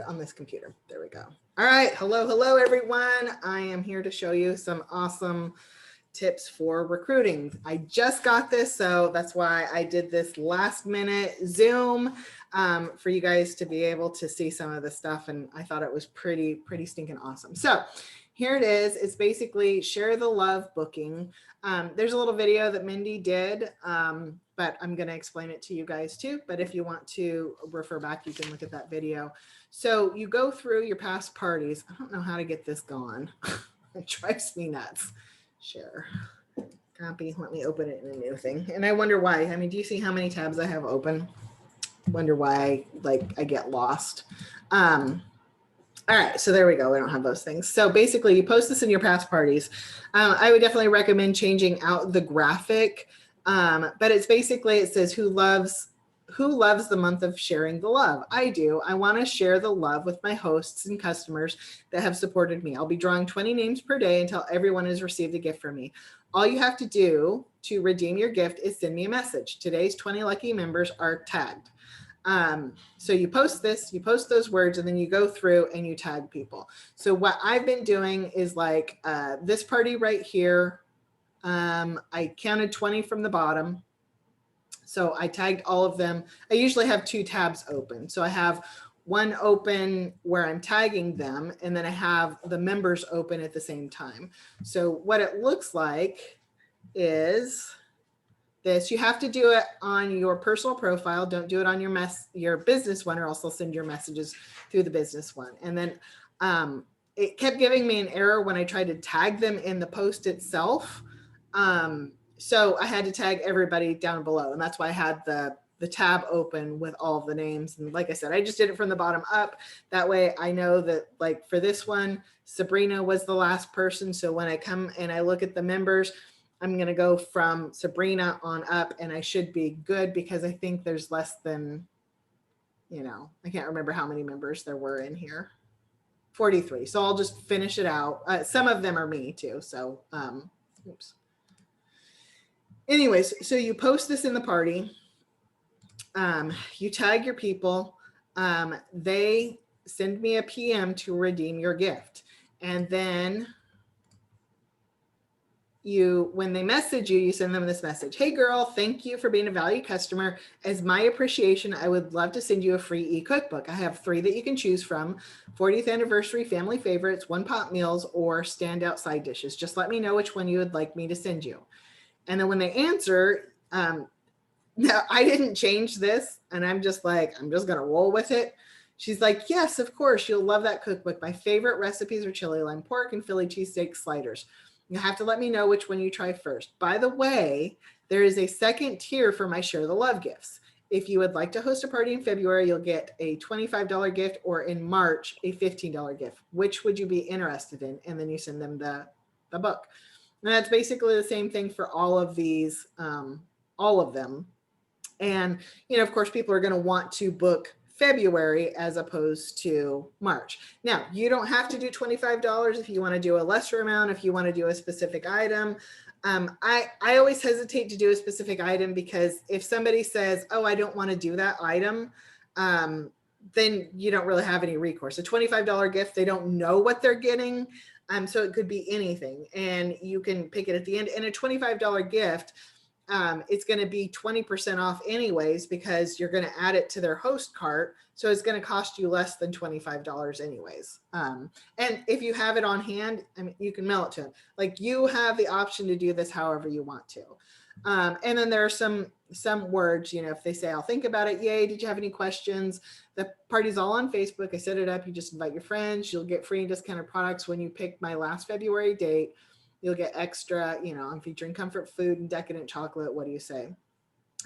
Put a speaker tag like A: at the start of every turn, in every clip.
A: on this computer. There we go. All right. Hello, everyone. I am here to show you some awesome tips for recruiting. I just got this, so that's why I did this last minute Zoom for you guys to be able to see some of the stuff. And I thought it was pretty stinking awesome. So here it is. It's basically share the love booking. There's a little video that Mindy did, but I'm going to explain it to you guys too. But if you want to refer back, you can look at that video. So you go through your past parties. I don't know how to get this gone. It drives me nuts. Share, copy. Let me open it in a new thing. And I wonder why. I mean, do you see how many tabs I have open? Wonder why I get lost. All right, so there we go. We don't have those things. So basically you post this in your past parties. I would definitely recommend changing out the graphic, but it's basically, it says who loves the month of sharing the love? I do. I want to share the love with my hosts and customers that have supported me. I'll be drawing 20 names per day until everyone has received a gift from me. All you have to do to redeem your gift is send me a message. Today's 20 lucky members are tagged. So you post this, you post those words, and then you go through and you tag people. So what I've been doing is like this party right here. I counted 20 from the bottom. So I tagged all of them. I usually have 2 tabs open. So I have one open where I'm tagging them, and then I have the members open at the same time. So what it looks like is this. You have to do it on your personal profile. Don't do it on your business one, or else they'll send your messages through the business one. And then it kept giving me an error when I tried to tag them in the post itself. So I had to tag everybody down below, and that's why I had the tab open with all of the names. And like I said, I just did it from the bottom up. That way I know that, like, for this one, Sabrina was the last person. So when I come and I look at the members, I'm going to go from Sabrina on up, and I should be good, because I think there's less than, I can't remember how many members there were in here. 43. So I'll just finish it out. Some of them are me too. So, oops. Anyways, so you post this in the party. You tag your people. They send me a PM to redeem your gift. And then when they message you, you send them this message. Hey girl, thank you for being a valued customer. As my appreciation, I would love to send you a free e-cookbook. I have 3 that you can choose from: 40th anniversary family favorites, one pot meals, or standout side dishes. Just let me know which one you would like me to send you. And then when they answer, no, I didn't change this. And I'm just like, I'm just going to roll with it. She's like, yes, of course. You'll love that cookbook. My favorite recipes are chili lime pork and Philly cheesesteak sliders. You have to let me know which one you try first. By the way, there is a second tier for my Share the Love gifts. If you would like to host a party in February, you'll get a $25 gift, or in March, a $15 gift. Which would you be interested in? And then you send them the book. And that's basically the same thing for all of these, all of them. And, of course, people are going to want to book February as opposed to March. Now, you don't have to do $25 if you want to do a lesser amount, if you want to do a specific item. I always hesitate to do a specific item, because if somebody says, oh, I don't want to do that item, then you don't really have any recourse. A $25 gift, they don't know what they're getting. So it could be anything, and you can pick it at the end. And a $25 gift, it's going to be 20% off anyways, because you're going to add it to their host cart. So it's going to cost you less than $25 anyways. And if you have it on hand, I mean, you can mail it to them. Like, you have the option to do this however you want to. And then there are some words, if they say, I'll think about it. Yay. Did you have any questions? The party's all on Facebook. I set it up. You just invite your friends. You'll get free and discounted products when you pick my last February date. You'll get extra, I'm featuring comfort food and decadent chocolate. What do you say?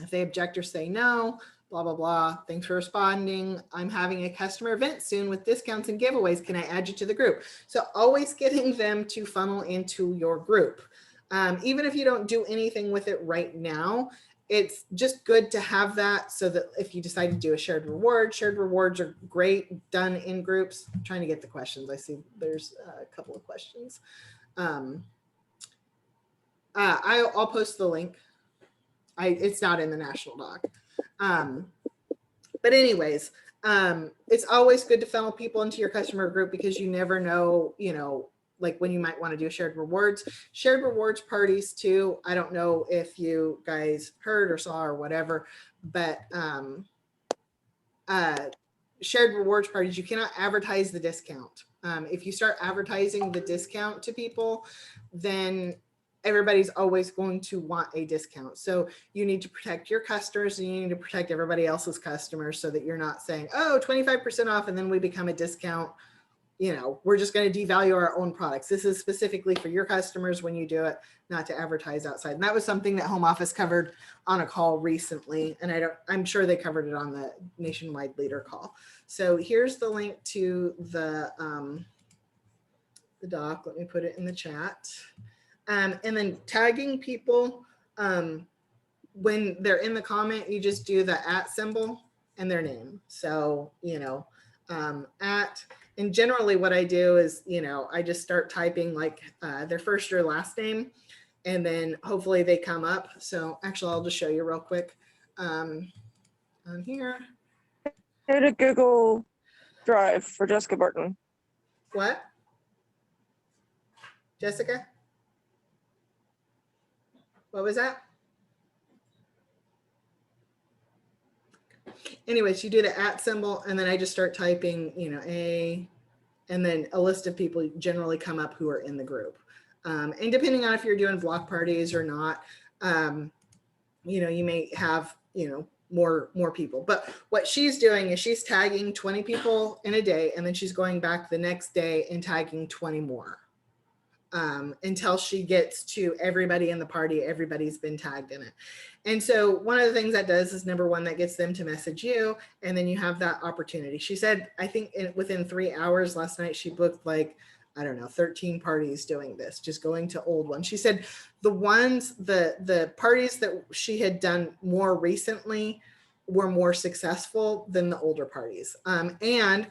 A: If they object or say no, blah, blah, blah. Thanks for responding. I'm having a customer event soon with discounts and giveaways. Can I add you to the group? So always getting them to funnel into your group. Even if you don't do anything with it right now, it's just good to have that, so that if you decide to do a shared rewards are great done in groups. I'm trying to get the questions. I see there's a couple of questions. I'll post the link. It's not in the National Doc. But anyways, It's always good to funnel people into your customer group because you never know, like when you might want to do shared rewards parties too. I don't know if you guys heard or saw or whatever, but shared rewards parties, you cannot advertise the discount. If you start advertising the discount to people, then everybody's always going to want a discount. So you need to protect your customers and you need to protect everybody else's customers so that you're not saying, oh, 25% off, and then we become a discount. We're just going to devalue our own products. This is specifically for your customers when you do it, not to advertise outside. And that was something that Home Office covered on a call recently. And I'm sure they covered it on the nationwide leader call. So here's the link to the doc. Let me put it in the chat. And then tagging people, when they're in the comment, you just do the @ symbol and their name. So, and generally what I do is, I just start typing like their first or last name, and then hopefully they come up. So actually, I'll just show you real quick on here.
B: Go to Google Drive for Jessica Burton.
A: What? Jessica? What was that? Anyways, you do the @ symbol, and then I just start typing, and then a list of people generally come up who are in the group. And depending on if you're doing block parties or not, you may have, more people. But what she's doing is she's tagging 20 people in a day, and then she's going back the next day and tagging 20 more. Until she gets to everybody in the party, everybody's been tagged in it. And so one of the things that does is, number one, that gets them to message you, and then you have that opportunity. She said, I think within 3 hours last night, she booked 13 parties doing this, just going to old ones. She said the parties that she had done more recently were more successful than the older parties. And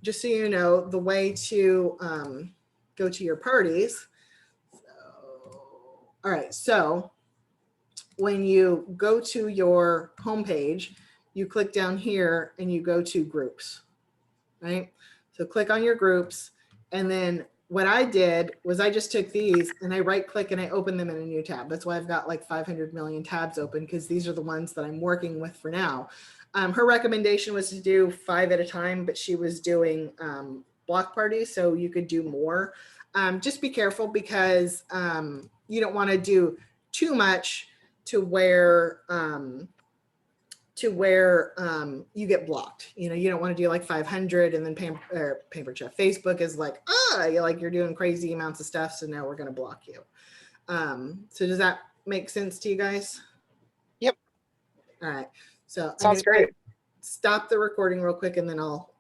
A: just so you know, the way to go to your parties. All right, so when you go to your homepage, you click down here and you go to groups, right? So click on your groups, and then what I did was I just took these and I right click and I open them in a new tab. That's why I've got like 500 million tabs open, because these are the ones that I'm working with for now. Her recommendation was to do 5 at a time, but she was doing block parties, so you could do more. Just be careful, because you don't want to do too much to where you get blocked. You don't want to do like 500 and then Pampered Chef Facebook is like, you're doing crazy amounts of stuff, so now we're going to block you. So does that make sense to you guys?
B: Yep.
A: All right. So
B: sounds great.
A: Stop the recording real quick, and then I'll